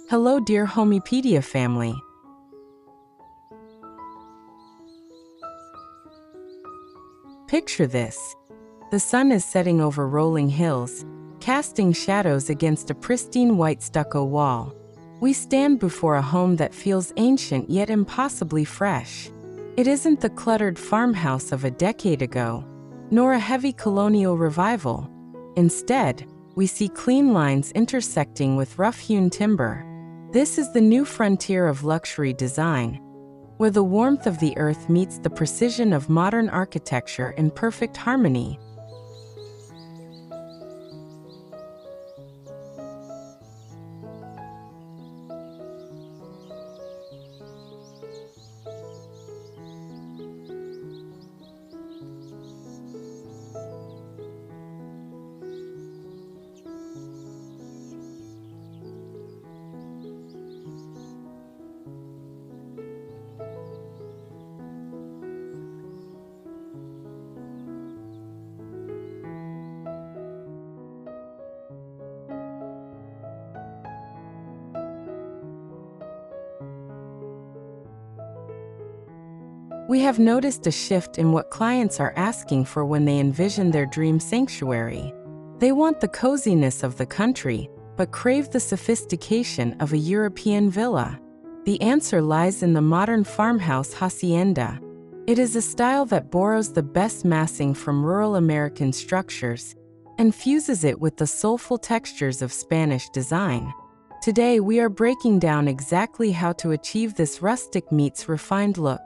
Hello dear Homepedia family. Picture this. The sun is setting over rolling hills, casting shadows against a pristine white stucco wall. We stand before a home that feels ancient yet impossibly fresh. It isn't the cluttered farmhouse of a decade ago, nor a heavy colonial revival. Instead, we see clean lines intersecting with rough-hewn timber. This is the new frontier of luxury design, where the warmth of the earth meets the precision of modern architecture in perfect harmony. We have noticed a shift in what clients are asking for when they envision their dream sanctuary. They want the coziness of the country, but crave the sophistication of a European villa. The answer lies in the Modern Farmhouse Hacienda. It is a style that borrows the best massing from rural American structures and fuses it with the soulful textures of Spanish design. Today, we are breaking down exactly how to achieve this rustic meets refined look.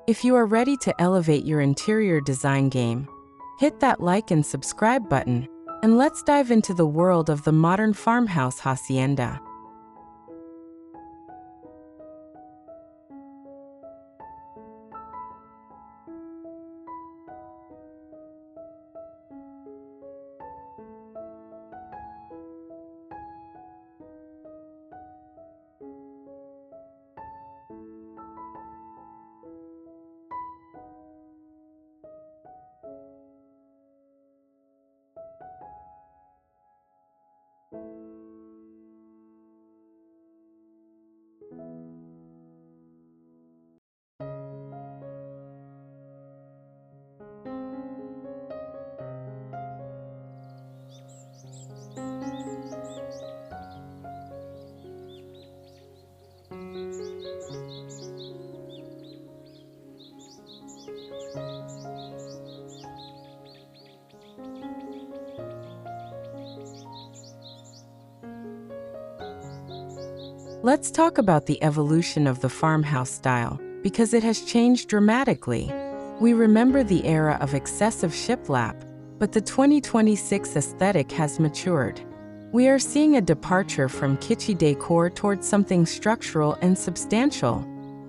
If you are ready to elevate your interior design game, hit that like and subscribe button, and let's dive into the world of the Modern Farmhouse Hacienda. Let's talk about the evolution of the farmhouse style, because it has changed dramatically. We remember the era of excessive shiplap, but the 2026 aesthetic has matured. We are seeing a departure from kitschy decor towards something structural and substantial.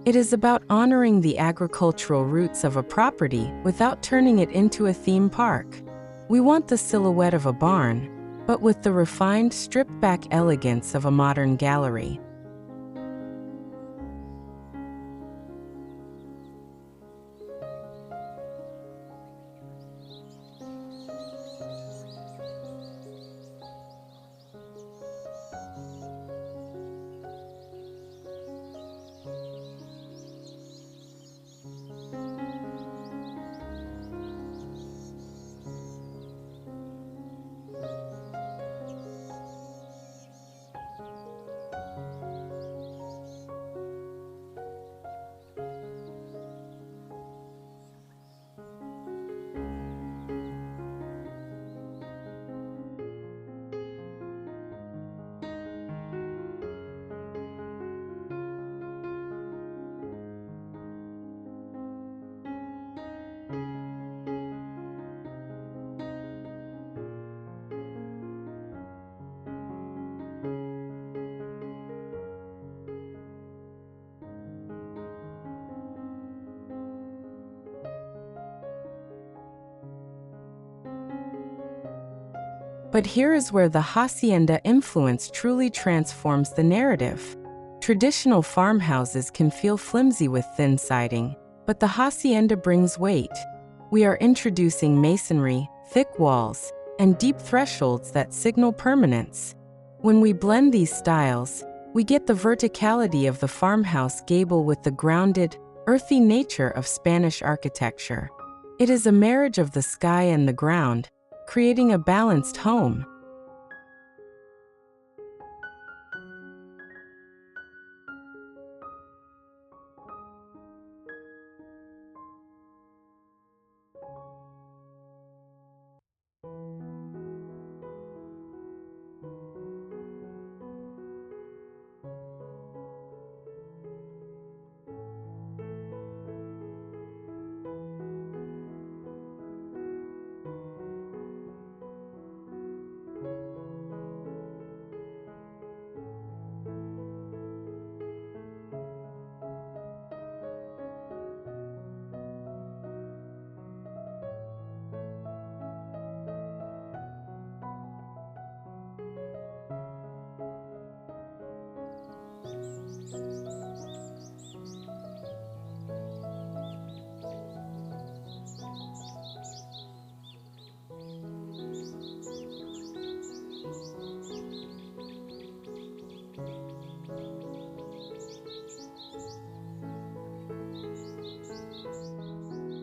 It is about honoring the agricultural roots of a property without turning it into a theme park. We want the silhouette of a barn, but with the refined, stripped-back elegance of a modern gallery. But here is where the hacienda influence truly transforms the narrative. Traditional farmhouses can feel flimsy with thin siding, but the hacienda brings weight. We are introducing masonry, thick walls, and deep thresholds that signal permanence. When we blend these styles, We get the verticality of the farmhouse gable with the grounded, earthy nature of Spanish architecture. It is a marriage of the sky and the ground, creating a balanced home.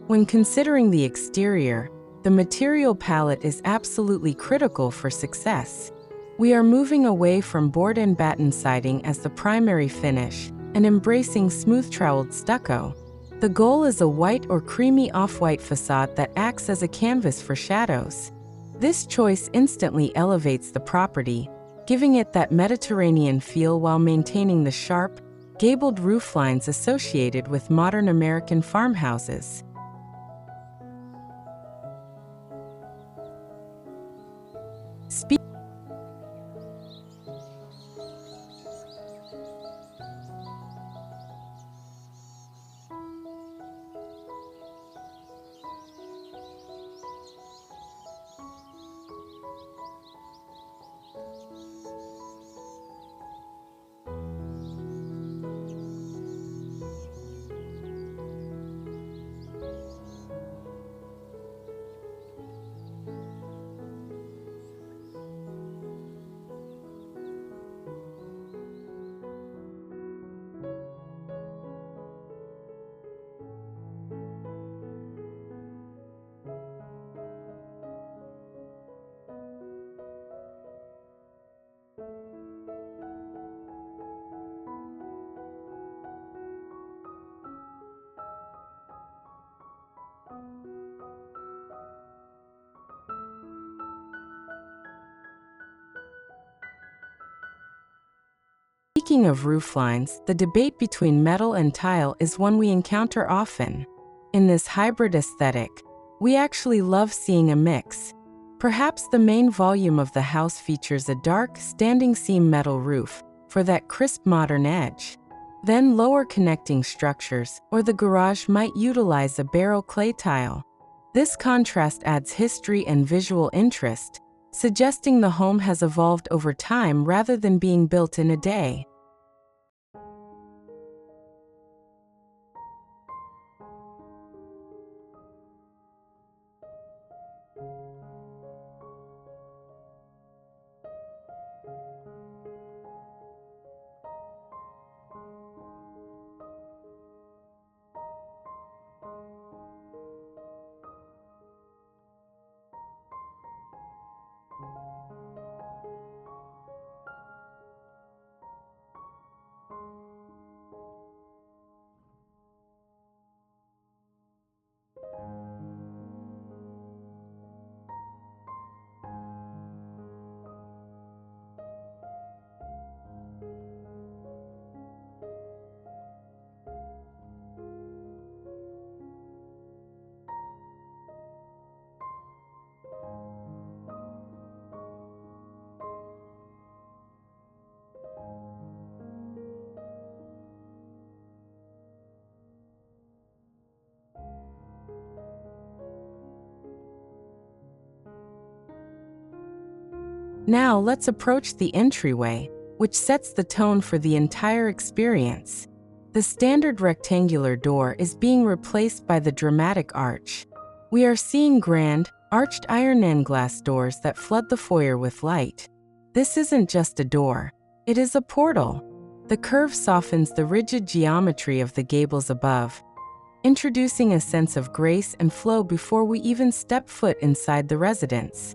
When considering the exterior, the material palette is absolutely critical for success. We are moving away from board and batten siding as the primary finish and embracing smooth-troweled stucco. The goal is a white or creamy off-white facade that acts as a canvas for shadows. This choice instantly elevates the property, giving it that Mediterranean feel while maintaining the sharp, gabled rooflines associated with modern American farmhouses. Speaking of rooflines, the debate between metal and tile is one we encounter often. In this hybrid aesthetic, we actually love seeing a mix. Perhaps the main volume of the house features a dark, standing seam metal roof for that crisp modern edge. Then lower connecting structures or the garage might utilize a barrel clay tile. This contrast adds history and visual interest, suggesting the home has evolved over time rather than being built in a day. Now let's approach the entryway, which sets the tone for the entire experience. The standard rectangular door is being replaced by the dramatic arch. We are seeing grand, arched iron and glass doors that flood the foyer with light. This isn't just a door, it is a portal. The curve softens the rigid geometry of the gables above, introducing a sense of grace and flow before we even step foot inside the residence.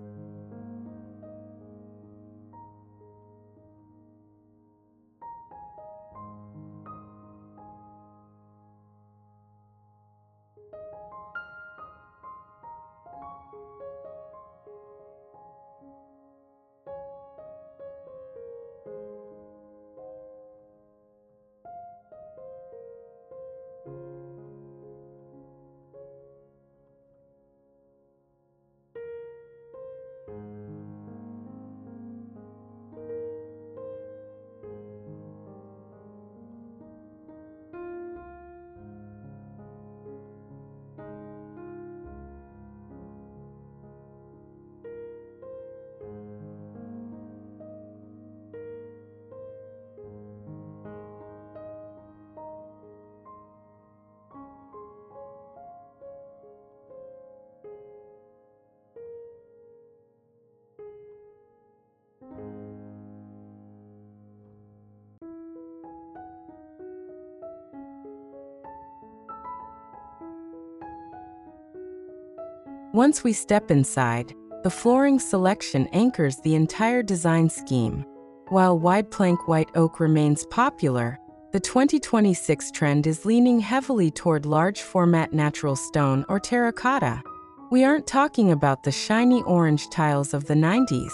Once we step inside, the flooring selection anchors the entire design scheme. While wide plank white oak remains popular, the 2026 trend is leaning heavily toward large format natural stone or terracotta. We aren't talking about the shiny orange tiles of the 90s.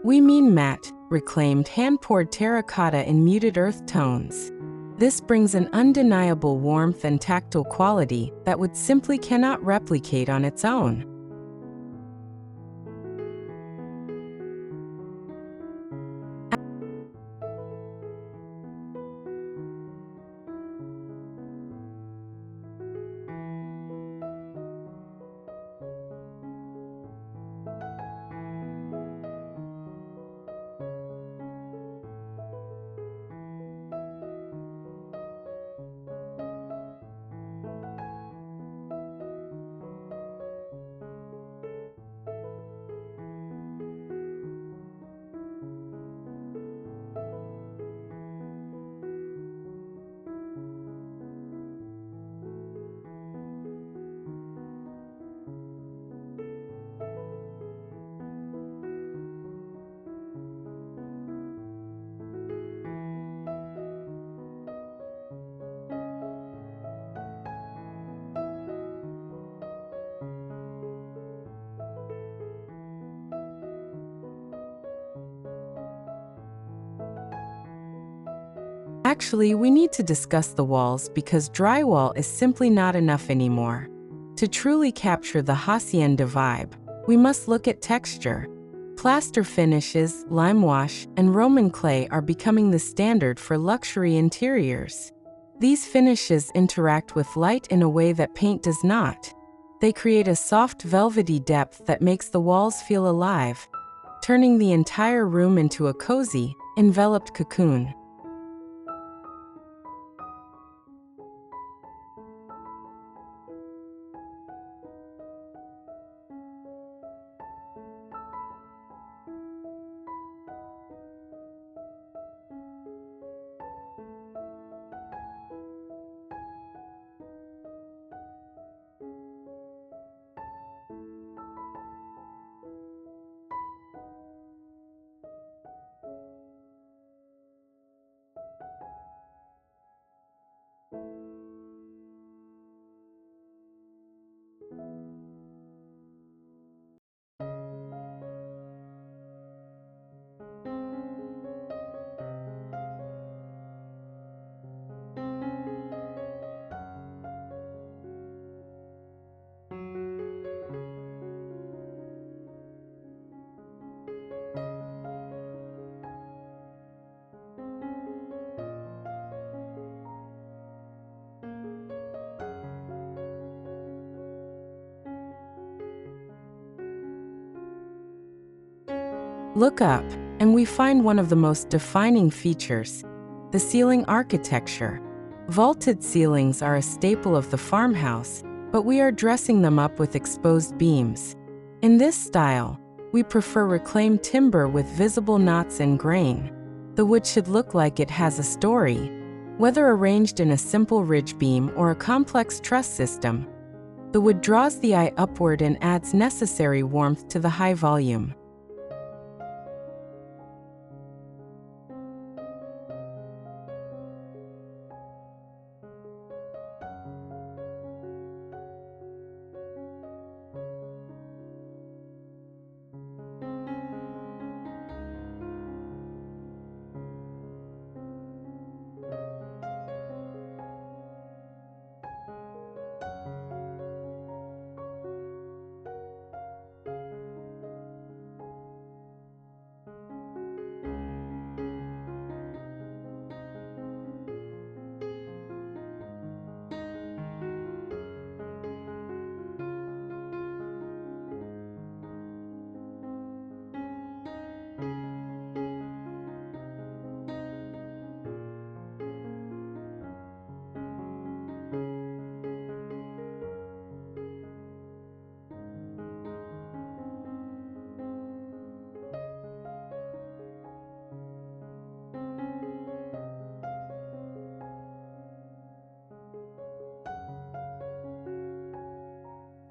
We mean matte, reclaimed hand-poured terracotta in muted earth tones. This brings an undeniable warmth and tactile quality that wood simply cannot replicate on its own. Actually, we need to discuss the walls because drywall is simply not enough anymore. To truly capture the hacienda vibe, we must look at texture. Plaster finishes, lime wash, and Roman clay are becoming the standard for luxury interiors. These finishes interact with light in a way that paint does not. They create a soft velvety depth that makes the walls feel alive, turning the entire room into a cozy, enveloped cocoon. Look up, and we find one of the most defining features, the ceiling architecture. Vaulted ceilings are a staple of the farmhouse, but we are dressing them up with exposed beams. In this style, we prefer reclaimed timber with visible knots and grain. The wood should look like it has a story, whether arranged in a simple ridge beam or a complex truss system. The wood draws the eye upward and adds necessary warmth to the high volume.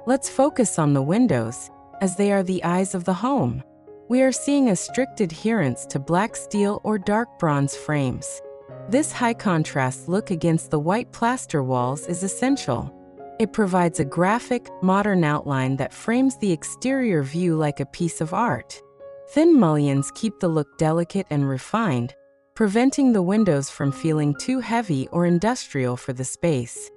Let's focus on the windows, as they are the eyes of the home. We are seeing a strict adherence to black steel or dark bronze frames. This high contrast look against the white plaster walls is essential. It provides a graphic, modern outline that frames the exterior view like a piece of art. Thin mullions keep the look delicate and refined, preventing the windows from feeling too heavy or industrial for the space.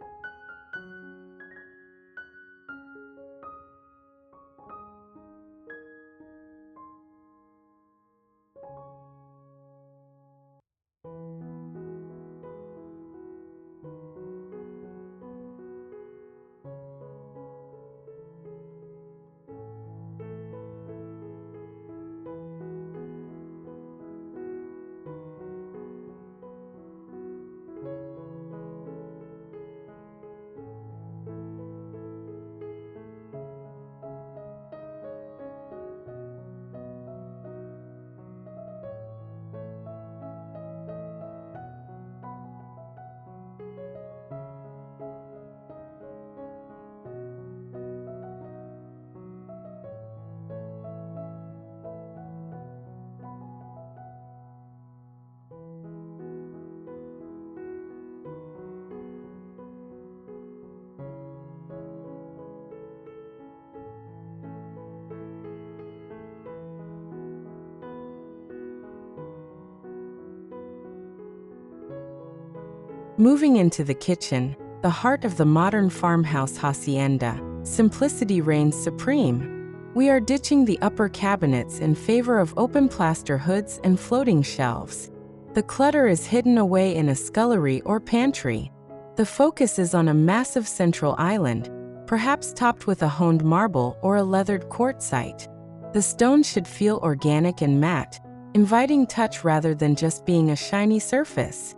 Moving into the kitchen, the heart of the modern farmhouse hacienda, simplicity reigns supreme. We are ditching the upper cabinets in favor of open plaster hoods and floating shelves. The clutter is hidden away in a scullery or pantry. The focus is on a massive central island, perhaps topped with a honed marble or a leathered quartzite. The stone should feel organic and matte, inviting touch rather than just being a shiny surface.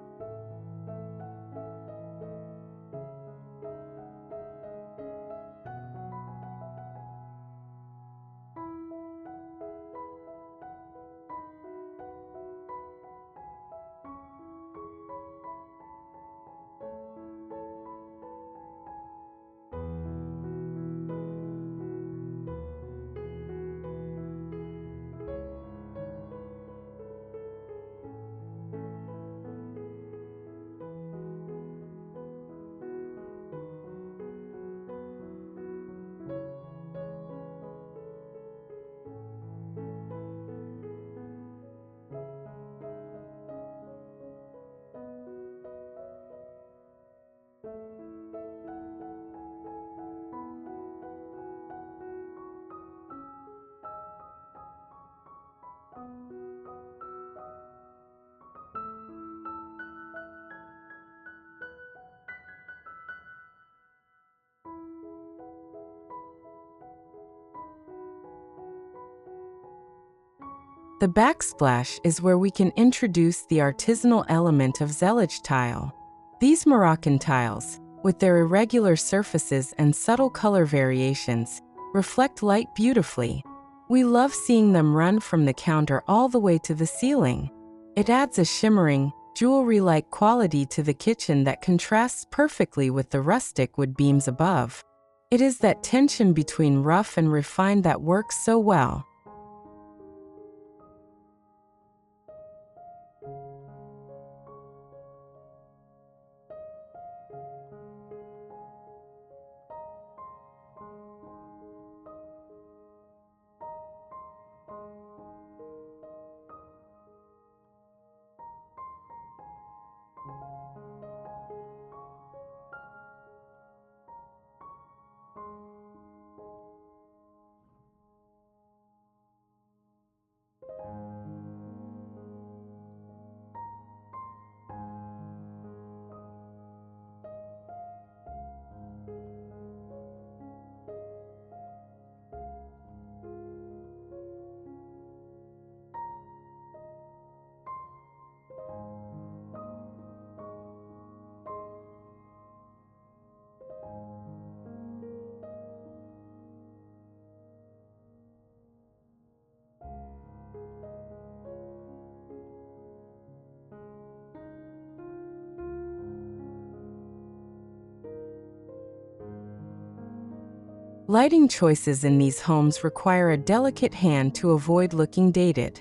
The backsplash is where we can introduce the artisanal element of zeilach tile. These Moroccan tiles, with their irregular surfaces and subtle color variations, reflect light beautifully. We love seeing them run from the counter all the way to the ceiling. It adds a shimmering, jewelry-like quality to the kitchen that contrasts perfectly with the rustic wood beams above. It is that tension between rough and refined that works so well. Lighting choices in these homes require a delicate hand to avoid looking dated.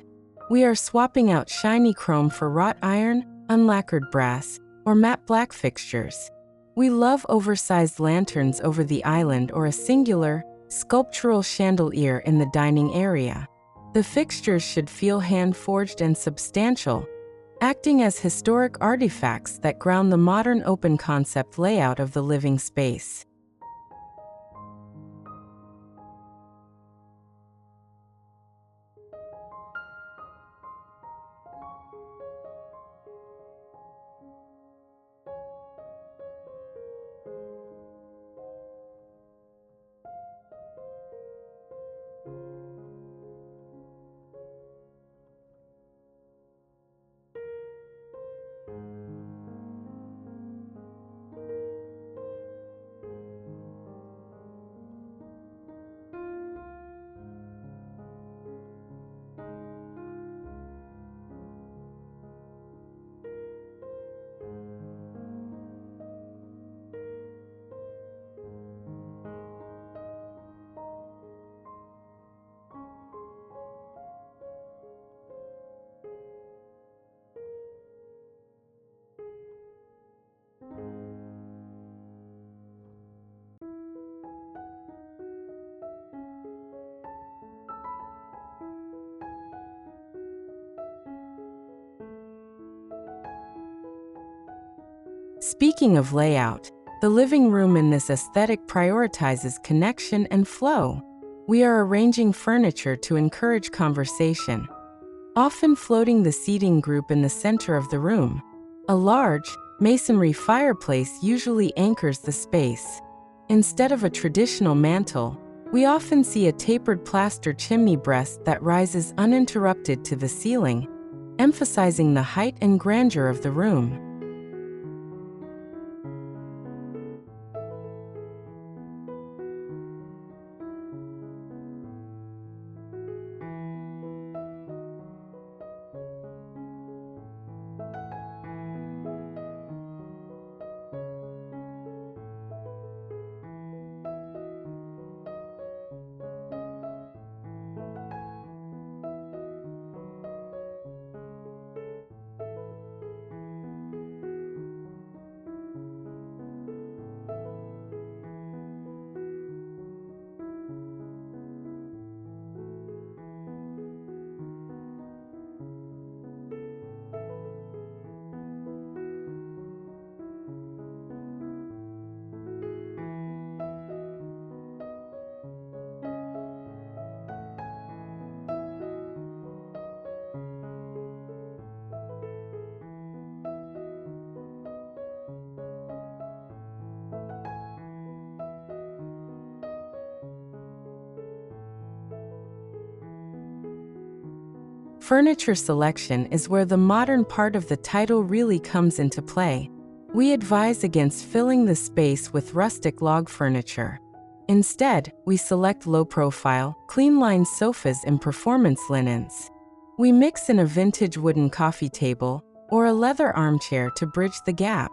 We are swapping out shiny chrome for wrought iron, unlacquered brass, or matte black fixtures. We love oversized lanterns over the island or a singular, sculptural chandelier in the dining area. The fixtures should feel hand-forged and substantial, acting as historic artifacts that ground the modern open-concept layout of the living space. Speaking of layout, the living room in this aesthetic prioritizes connection and flow. We are arranging furniture to encourage conversation, often floating the seating group in the center of the room. A large, masonry fireplace usually anchors the space. Instead of a traditional mantel, we often see a tapered plaster chimney breast that rises uninterrupted to the ceiling, emphasizing the height and grandeur of the room. Furniture selection is where the modern part of the title really comes into play. We advise against filling the space with rustic log furniture. Instead, we select low-profile, clean-lined sofas and performance linens. We mix in a vintage wooden coffee table or a leather armchair to bridge the gap.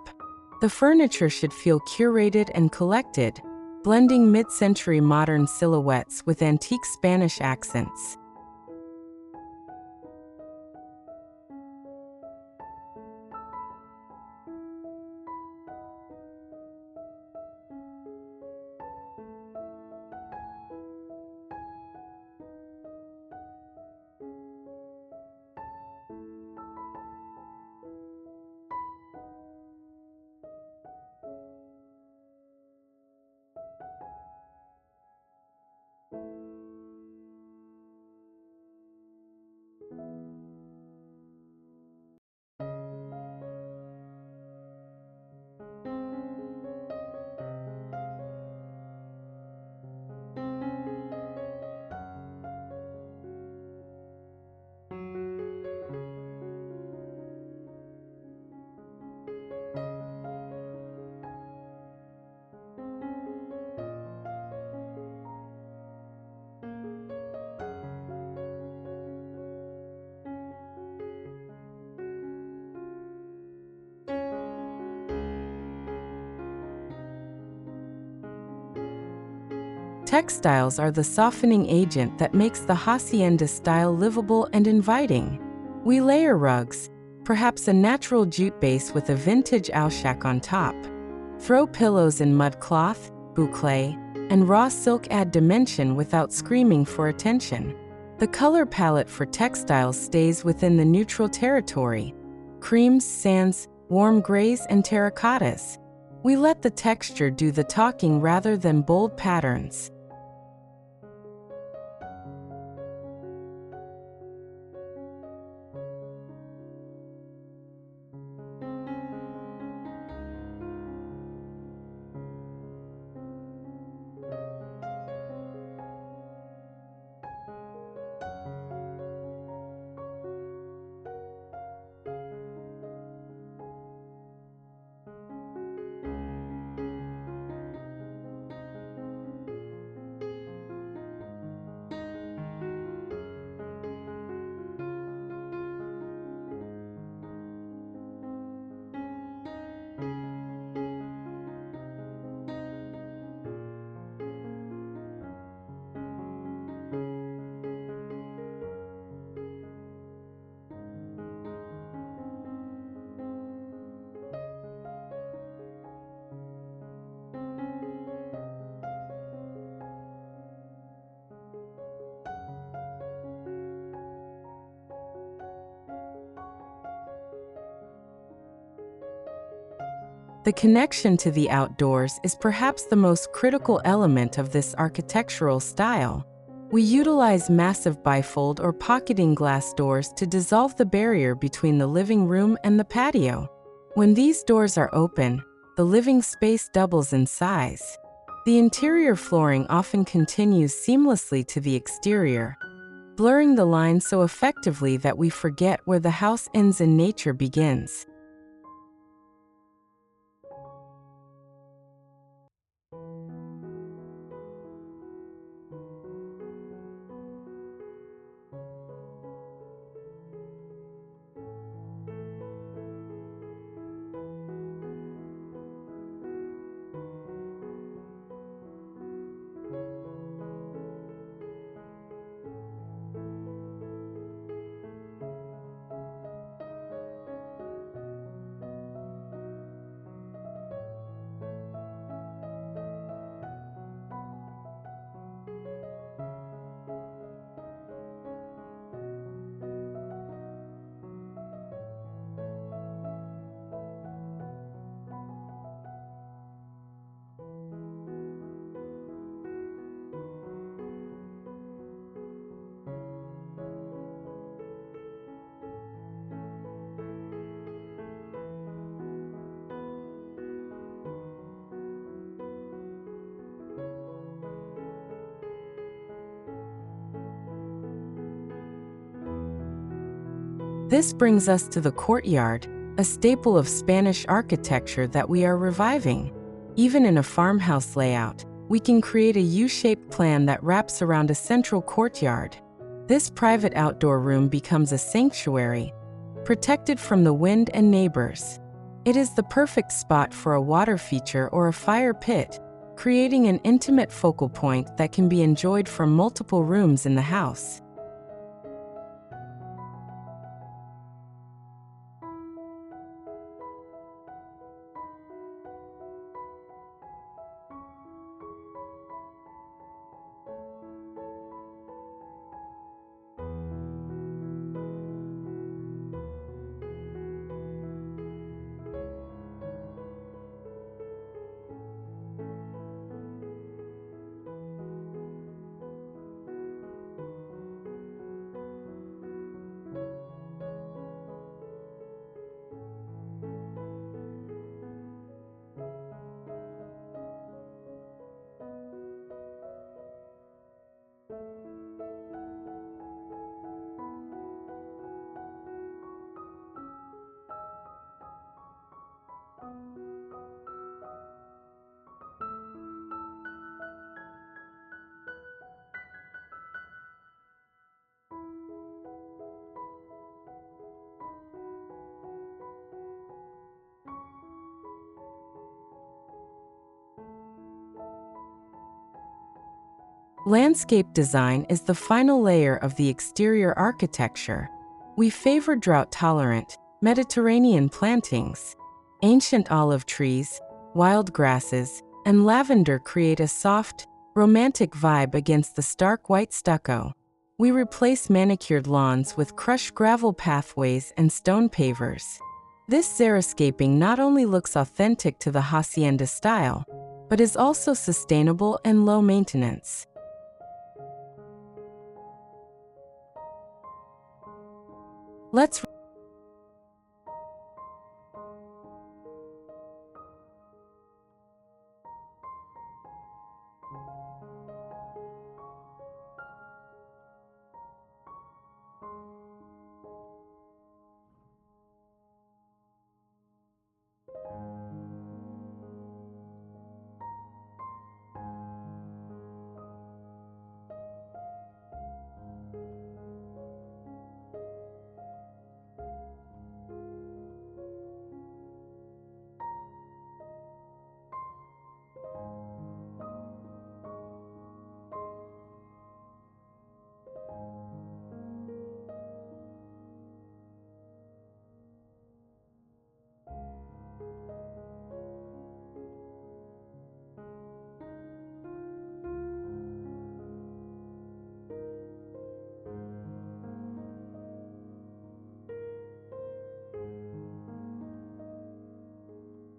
The furniture should feel curated and collected, blending mid-century modern silhouettes with antique Spanish accents. Textiles are the softening agent that makes the hacienda style livable and inviting. We layer rugs, perhaps a natural jute base with a vintage shack on top. Throw pillows in mud cloth, boucle, and raw silk add dimension without screaming for attention. The color palette for textiles stays within the neutral territory: creams, sands, warm grays, and terracottas. We let the texture do the talking rather than bold patterns. The connection to the outdoors is perhaps the most critical element of this architectural style. We utilize massive bifold or pocketing glass doors to dissolve the barrier between the living room and the patio. When these doors are open, the living space doubles in size. The interior flooring often continues seamlessly to the exterior, blurring the lines so effectively that we forget where the house ends and nature begins. This brings us to the courtyard, a staple of Spanish architecture that we are reviving. Even in a farmhouse layout, we can create a U-shaped plan that wraps around a central courtyard. This private outdoor room becomes a sanctuary, protected from the wind and neighbors. It is the perfect spot for a water feature or a fire pit, creating an intimate focal point that can be enjoyed from multiple rooms in the house. Landscape design is the final layer of the exterior architecture. We favor drought-tolerant, Mediterranean plantings. Ancient olive trees, wild grasses, and lavender create a soft, romantic vibe against the stark white stucco. We replace manicured lawns with crushed gravel pathways and stone pavers. This xeriscaping not only looks authentic to the hacienda style, but is also sustainable and low maintenance. Let's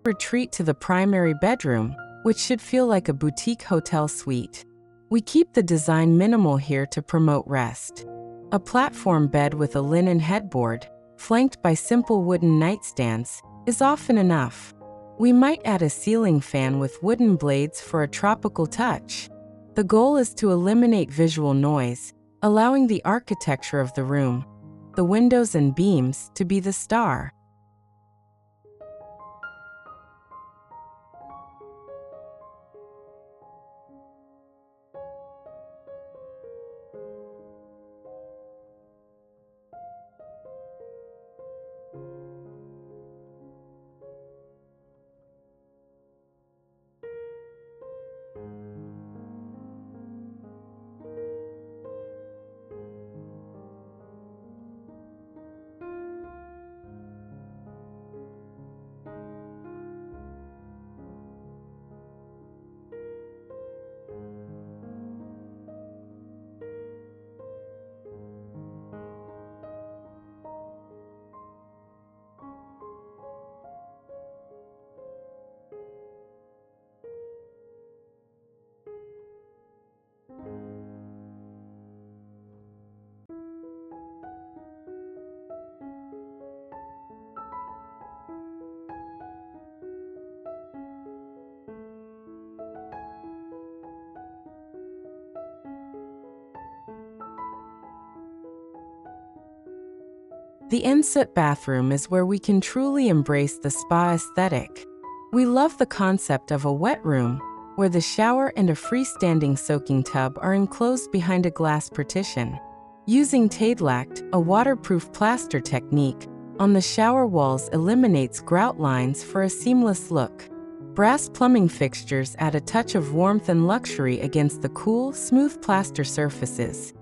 retreat to the primary bedroom, which should feel like a boutique hotel suite. We keep the design minimal here to promote rest. A platform bed with a linen headboard, flanked by simple wooden nightstands, is often enough. We might add a ceiling fan with wooden blades for a tropical touch. The goal is to eliminate visual noise, allowing the architecture of the room, the windows and beams, to be the star. The ensuite bathroom is where we can truly embrace the spa aesthetic. We love the concept of a wet room, where the shower and a freestanding soaking tub are enclosed behind a glass partition. Using Tadelakt, a waterproof plaster technique, on the shower walls eliminates grout lines for a seamless look. Brass plumbing fixtures add a touch of warmth and luxury against the cool, smooth plaster surfaces.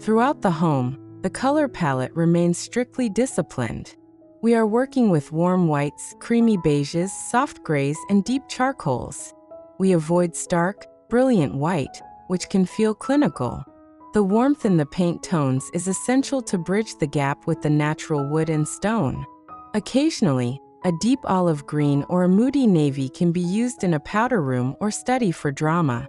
Throughout the home, the color palette remains strictly disciplined. We are working with warm whites, creamy beiges, soft grays, and deep charcoals. We avoid stark, brilliant white, which can feel clinical. The warmth in the paint tones is essential to bridge the gap with the natural wood and stone. Occasionally, a deep olive green or a moody navy can be used in a powder room or study for drama.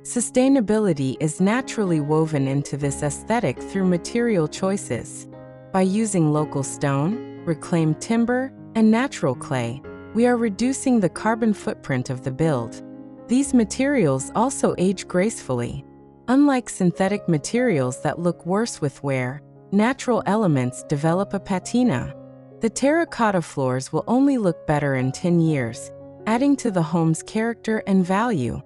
Sustainability is naturally woven into this aesthetic through material choices. By using local stone, reclaimed timber, and natural clay, we are reducing the carbon footprint of the build. These materials also age gracefully. Unlike synthetic materials that look worse with wear, natural elements develop a patina. The terracotta floors will only look better in 10 years, adding to the home's character and value.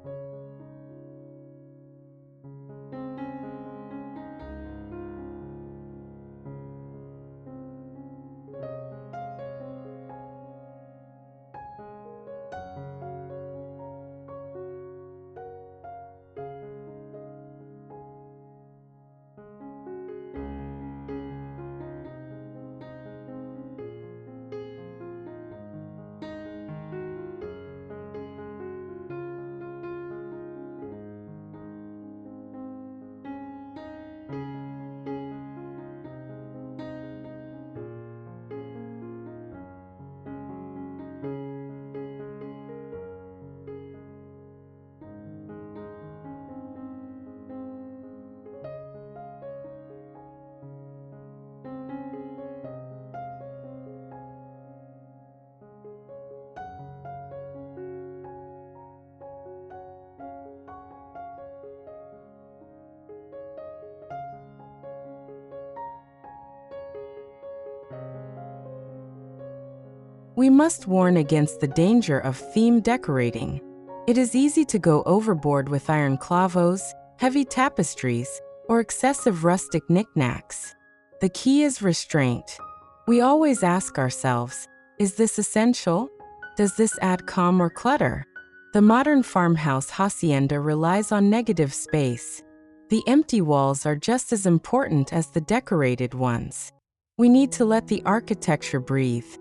We must warn against the danger of theme decorating. It is easy to go overboard with iron clavos, heavy tapestries, or excessive rustic knickknacks. The key is restraint. We always ask ourselves, is this essential? Does this add calm or clutter? The modern farmhouse hacienda relies on negative space. The empty walls are just as important as the decorated ones. We need to let the architecture breathe.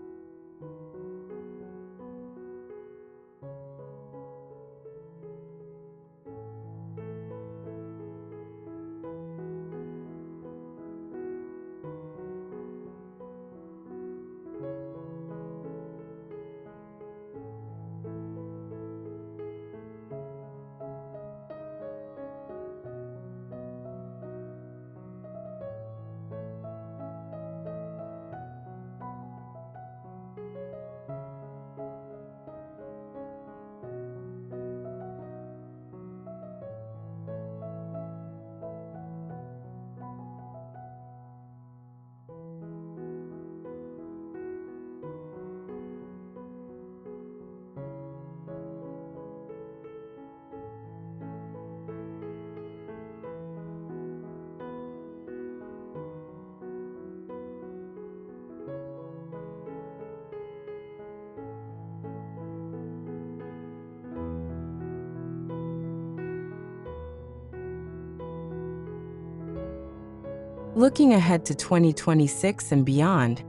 Looking ahead to 2026 and beyond,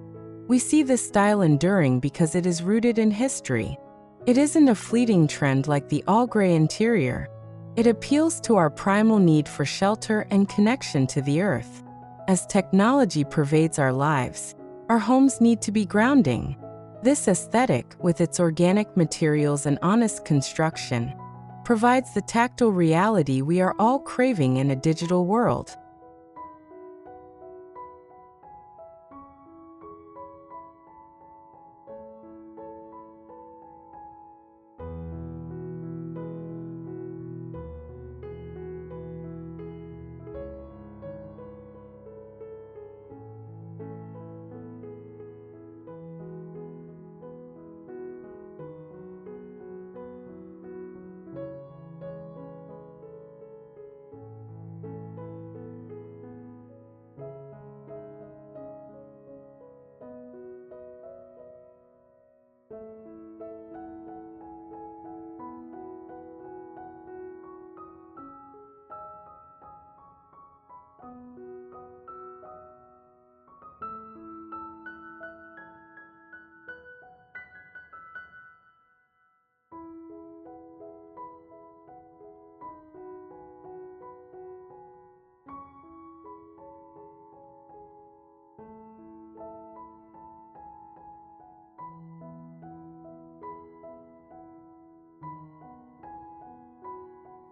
we see this style enduring because it is rooted in history. It isn't a fleeting trend like the all-gray interior. It appeals to our primal need for shelter and connection to the earth. As technology pervades our lives, our homes need to be grounding. This aesthetic, with its organic materials and honest construction, provides the tactile reality we are all craving in a digital world.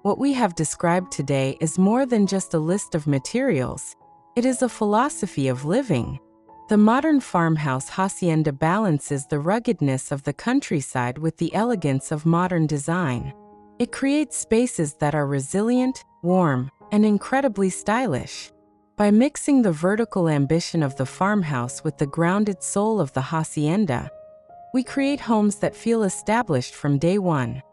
What we have described today is more than just a list of materials. It is a philosophy of living. The modern farmhouse hacienda balances the ruggedness of the countryside with the elegance of modern design. It creates spaces that are resilient, warm, and incredibly stylish. By mixing the vertical ambition of the farmhouse with the grounded soul of the hacienda, we create homes that feel established from day one.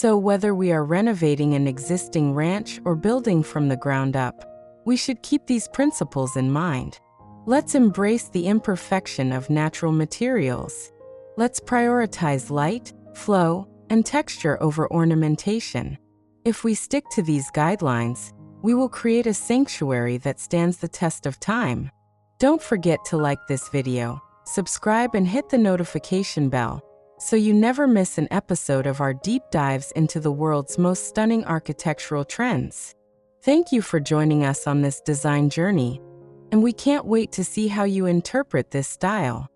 So whether we are renovating an existing ranch or building from the ground up, we should keep these principles in mind. Let's embrace the imperfection of natural materials. Let's prioritize light, flow, and texture over ornamentation. If we stick to these guidelines, we will create a sanctuary that stands the test of time. Don't forget to like this video, subscribe, and hit the notification bell so you never miss an episode of our deep dives into the world's most stunning architectural trends. Thank you for joining us on this design journey, and we can't wait to see how you interpret this style.